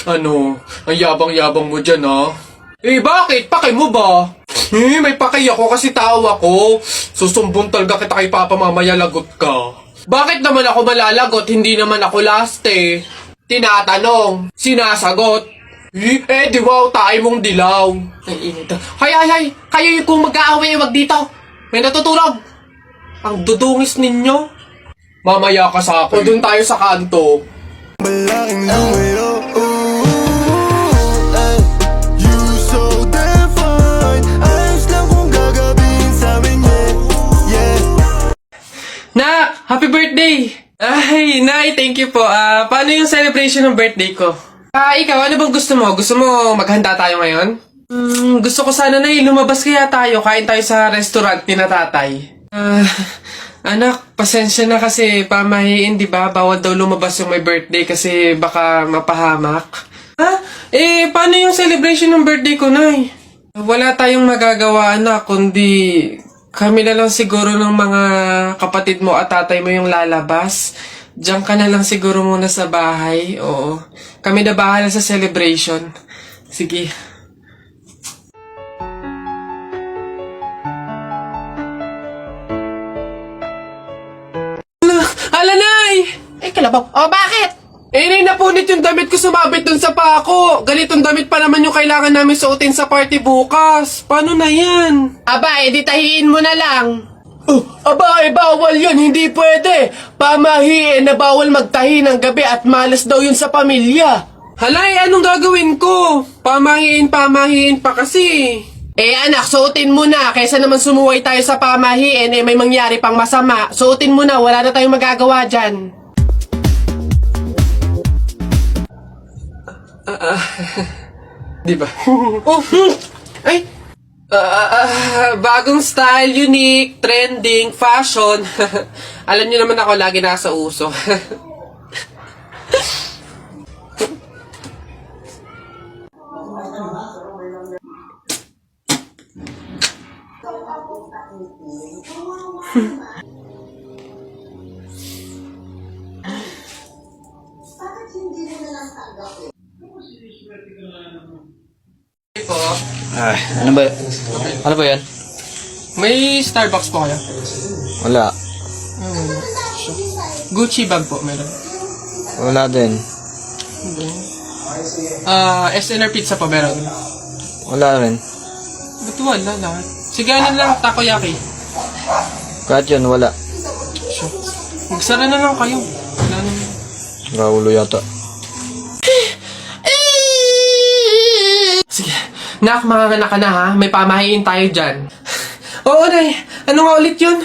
Ano, ang yabang-yabang mo dyan, ha? Eh, bakit? Paki mo ba? May paki ako kasi tao ako. Susumbong talaga kita kay Papa mamaya, lagot ka. Bakit naman ako malalagot? Hindi naman ako last eh. Tinatanong, sinasagot. Di wow, tayo mong dilaw. Ay, init. Hay! Kayo yung kung mag-aaway, wag dito. May natutulog. Ang dudungis ninyo. Mamaya ka sa akin. O dun tayo sa kanto. Malaking numero, you so damn fine. Ayos lang kung gagabihin sa'min, yeah. Nak! Happy birthday! Ay, Nay, thank you po. Paano yung celebration ng birthday ko? Ikaw, ano bang gusto mo? Gusto mo maghanda tayo ngayon? Gusto ko sana, Nay, lumabas kaya tayo. Kain tayo sa restaurant ni na tatay. Anak, pasensya na kasi pamahiin, di ba? Bawal daw lumabas yung may birthday kasi baka mapahamak. Paano yung celebration ng birthday ko, Nay? Wala tayong magagawa, anak, kundi kami na lang siguro ng mga kapatid mo at tatay mo yung lalabas. Diyan ka na lang siguro muna sa bahay. Oo. Kami na bahala sa celebration. Sige. Hala, Nay! Kalabaw. Oh, bakit? Nay, napunit yung damit ko sumabit dun sa pako. Ganitong damit pa naman yung kailangan namin suotin sa party bukas. Paano na yan? Aba, edi tahiin mo na lang. Bawal yun. Hindi pwede. Pamahiin na bawal magtahi ng gabi at malas daw yun sa pamilya. Halay, anong gagawin ko? Pamahiin pa kasi. Anak, suotin mo na. Kaysa naman sumuway tayo sa pamahiin, may mangyari pang masama. Suotin mo na, wala na tayong magagawa dyan. Di ba? Ay! Bagong style, unique, trending, fashion. Alam niyo naman ako, lagi nasa uso. Po, Ay, ano ba yan? may Starbucks po kayo? Wala. Gucci bag po, meron. Wala din. SNR pizza po, meron. Wala rin. Ba't wala lahat? Sige, ano lang, takoyaki. Kahit yun, wala. Magsara na lang kayo. Wala naman. Raulo yata. Sige. Nak, makakanak ka na ha. May pamahiin tayo dyan. Oo, Nay. Ano nga ulit yun?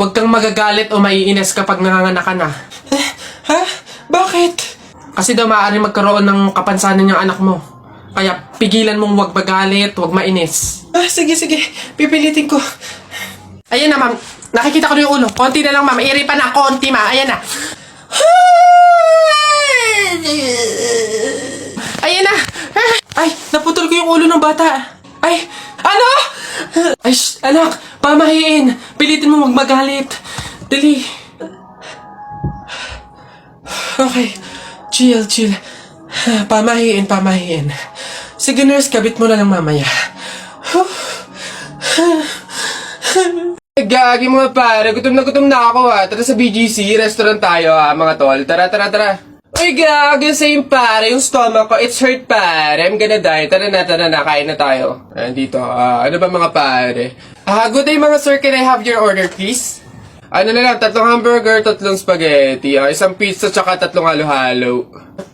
Huwag kang magagalit o maiinis kapag nanganganak ka na. Ha? Bakit? Kasi daw maaaring magkaroon ng kapansanan yung anak mo. Kaya pigilan mong huwag magalit, huwag mainis. Sige. Pipilitin ko. Ayan na, ma'am. Nakikita ko na yung ulo. Konti na lang, ma'am. Iri pa na. Konti, ma'am. Ayan na. Ayan na. Ay, naputol ko yung ulo ng bata. Ay, ano? Ay, anak, pamahiin. Pilitin mo magmagalit. Dali. Okay. Chill. Pamahiin. Sige, nurse, kabit mo na lang mamaya. Gagi mga pare, gutom na ako ha. Tara sa BGC, restaurant tayo ha, mga tol. Tara. Uy, gagi, same pare, yung stomach ko, it's hurt pare. I'm gonna die. Tara na, kain na tayo. Dito, ano ba mga pare? Good day mga sir, can I have your order please? Ano na lang, 3 hamburger, 3 spaghetti, 1 pizza, tsaka 3 halo-halo.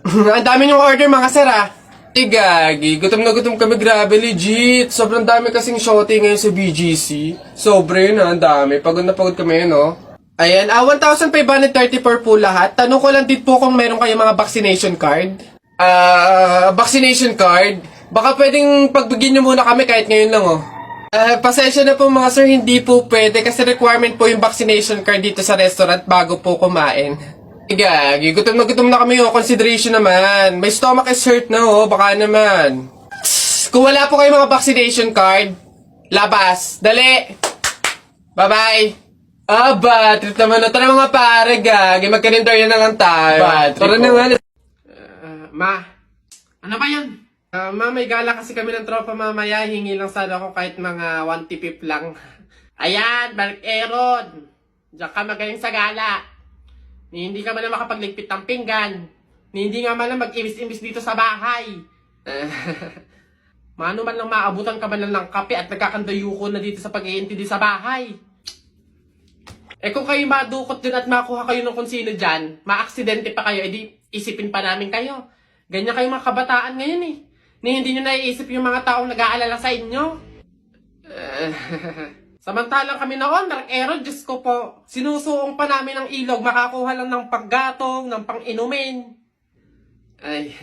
Ang dami niyong order mga sir ha. Gagi, gutom na gutom kami, grabe, legit. Sobrang dami kasing shorty ngayon sa BGC. Sobre na, ang dami. Pagod na pagod kami, no? Ayan, 1,534 po lahat. Tanong ko lang din po kung meron kayong mga vaccination card. Vaccination card? Baka pwedeng pagbigyan nyo muna kami kahit ngayon lang, oh. Pasensya na po mga sir, hindi po pwede kasi requirement po yung vaccination card dito sa restaurant bago po kumain. Gagi, gutom na kami, oh. Consideration naman. My stomach is hurt na, oh. Baka naman. Kung wala po kayong mga vaccination card, labas. Dali! Bye-bye! Bad trip naman, no? Tara mga pare, gagi. Magkalendar yan na lang tayo. Tara na nga. Ma, Ano ba yan? May gala kasi kami ng tropa mamaya. Hingi lang sana ako kahit mga 1 tipip lang. Ayan, Mark Aaron. Diyan ka magaling sa gala. Ni hindi ka man na makapagligpit ng pinggan. Ni hindi nga man na mag-imis-imis dito sa bahay. Mano man lang maabutan ka man lang ng kape at nagkakandayuko na dito sa pag-iintindi sa bahay. Eh kung kayo madukot din at makuha kayo ng kung sino dyan, maaksidente pa kayo, edi isipin pa namin kayo. Ganyan kayo mga kabataan ngayon eh. Ni hindi nyo naiisip yung mga taong nag-aalala sa inyo. Samantalang kami noon, Mark Aaron, Diyos ko po, sinusuong pa namin ng ilog, makakuha lang ng paggatong, ng pang-inumin. Ay,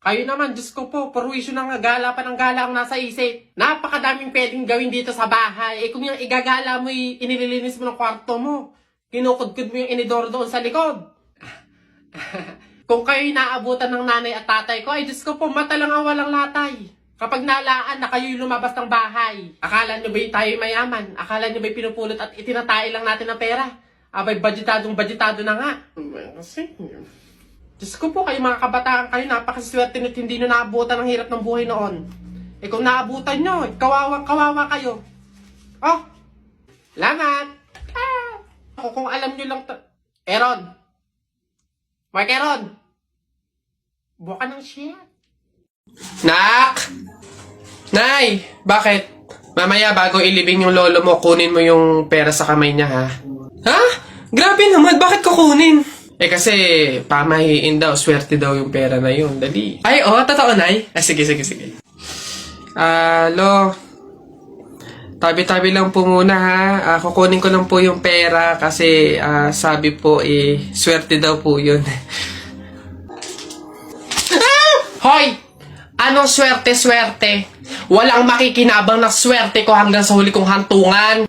kayo naman, Diyos ko po, perwisyo ng gala pa ng gala ang nasa isip. Napakadaming pwedeng gawin dito sa bahay. Eh kung yung igagala mo, inililinis mo ng kwarto mo, kinukudkud mo yung inidoro doon sa likod. Kung kayo'y naabutan ng nanay at tatay ko, ay Diyos ko po, mata lang ang walang latay. Kapag nalaan na kayo'y lumabas ng bahay, akala nyo ba'y tayo'y mayaman? Akala nyo ba'y pinupulot at itinatay lang natin ng pera? Abay, budgetado na nga. Kasi, Diyos ko po, kayo mga kabataan kayo, napakaswerte nyo't hindi nyo naabutan ang hirap ng buhay noon. Eh kung naabutan nyo, kawawa kayo. Oh, lamat. Kung alam nyo lang Aaron. Mark Aaron. Buka ng shit. Nak! Nay! Bakit? Mamaya bago ilibing yung lolo mo, kunin mo yung pera sa kamay niya, ha? Ha? Grabe naman, bakit kukunin? Eh kasi, pamahiin daw, swerte daw yung pera na yun. Dali. Ay, totoo, Nay? Sige. Lo, tabi-tabi lang po muna, ha? Kukunin ko lang po yung pera kasi sabi po, swerte daw po yun. Hoy! Anong swerte-swerte? Walang makikinabang na swerte ko hanggang sa huli kong hantungan.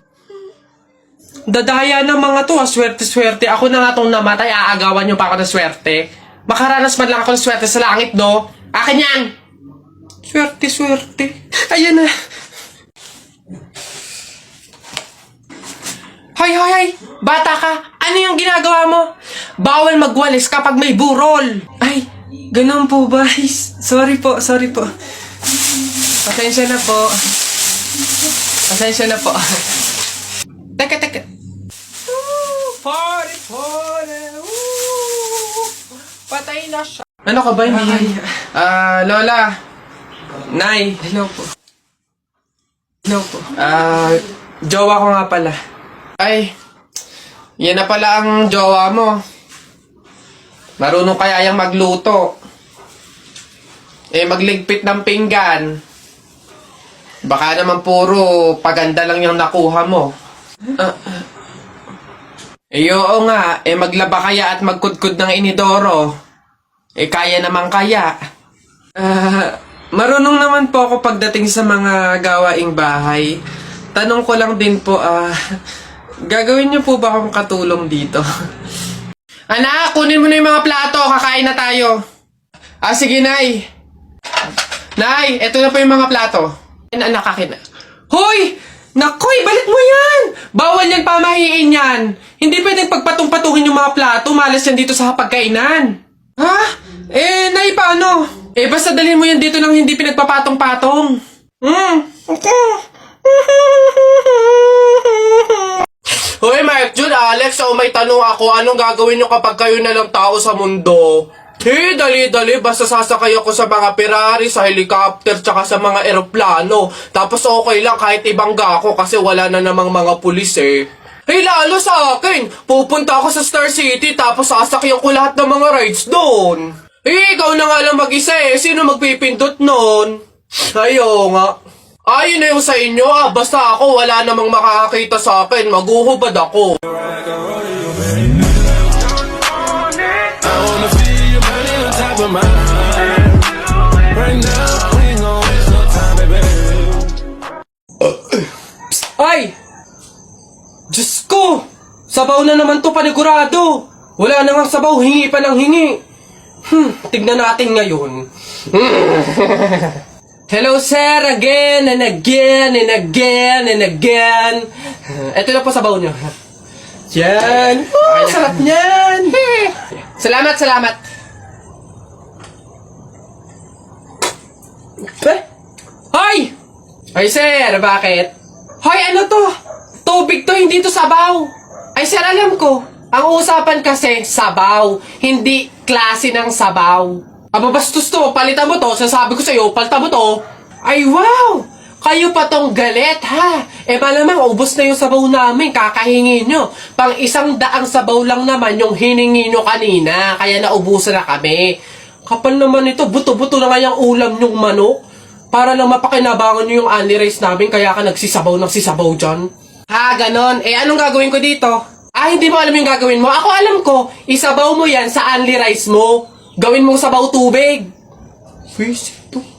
Dadaya ng mga to, swerte-swerte. Ako na nga tong namatay, aagawan nyo pa ako ng swerte. Makaranas man lang ako ng swerte sa langit, do. Akin yan! Swerte-swerte. Ayan na. Hoy! Bata ka! Ano yung ginagawa mo? Bawal magwalis kapag may burol! Ay, ganun po ba? Sorry po. Pasensya na po. Teka. Patay na siya. Ano ka ba? Hindi. Lola. Nay. Hello po. Jowa ko nga pala. Ay, yan na pala ang jowa mo. Marunong kaya yung magluto. Magligpit ng pinggan. Baka naman puro paganda lang yung nakuha mo. Oo nga, maglaba kaya at magkudkud ng inidoro. Kaya naman kaya. Marunong naman po ako pagdating sa mga gawaing bahay. Tanong ko lang din po, gagawin niyo po ba akong katulong dito? Anak, kunin mo na yung mga plato. Kakain na tayo. Sige, Nay. Nay, eto na po yung mga plato. Anak, akin na. Hoy! Nakoy, balik mo yan! Bawal yan, pamahiin yan! Hindi pwedeng pagpatong-patungin yung mga plato, malas yan dito sa hapagkainan. Ha? Nay, paano? Basta dalhin mo yan dito nang hindi pinagpapatong-patong. Hoy, Mark Jun, Alex, may tanong ako. Anong gagawin nyo kapag kayo na lang tao sa mundo? Dali. Basta sasakay ako sa mga Ferrari, sa helicopter, tsaka sa mga eroplano. Tapos okay lang kahit ibangga ako kasi wala na namang mga pulis eh. Lalo sa akin, pupunta ako sa Star City tapos sasakyan ko lahat ng mga rides doon. Ikaw na nga lang mag-isa eh. Sino magpipindot nun? Ayo nga. Ayun na yung sa inyo basta ako wala namang makakakita sa akin. Maguhubad ako. Ay! Diyos ko! Sabaw na naman to, panigurado! Wala na nga sabaw, hingi pa ng hingi. Tignan natin ngayon. Hello, sir, again and again and again and again. Ito na po sabaw nyo. Yan. Sarap niyan. Salamat. Hoy! Ay, sir, bakit? Hoy, ano to? Tubig to, hindi to sabaw. Ay, sir, alam ko. Ang usapan kasi, sabaw. Hindi klase ng sabaw. Aba, bastos to. Palitan mo to. Sasabi ko sa'yo, palitan mo to. Ay, wow! Kayo pa tong galit, ha? Eh, malamang, ubos na yung sabaw namin. Kakahingi nyo. Pang 100 sabaw lang naman yung hiningi nyo kanina. Kaya naubusan na kami. Kapal naman ito. Buto-buto na nga yung ulam nyong manok. Para lang mapakinabangan nyo yung only rice namin, kaya ka nagsisabaw ng sisabaw dyan. Ha, ganon. Eh, anong gagawin ko dito? Ah, hindi mo alam yung gagawin mo? Ako alam ko. Isabaw mo yan sa only rice mo. Gawin mong sabaw tubig. First, ito.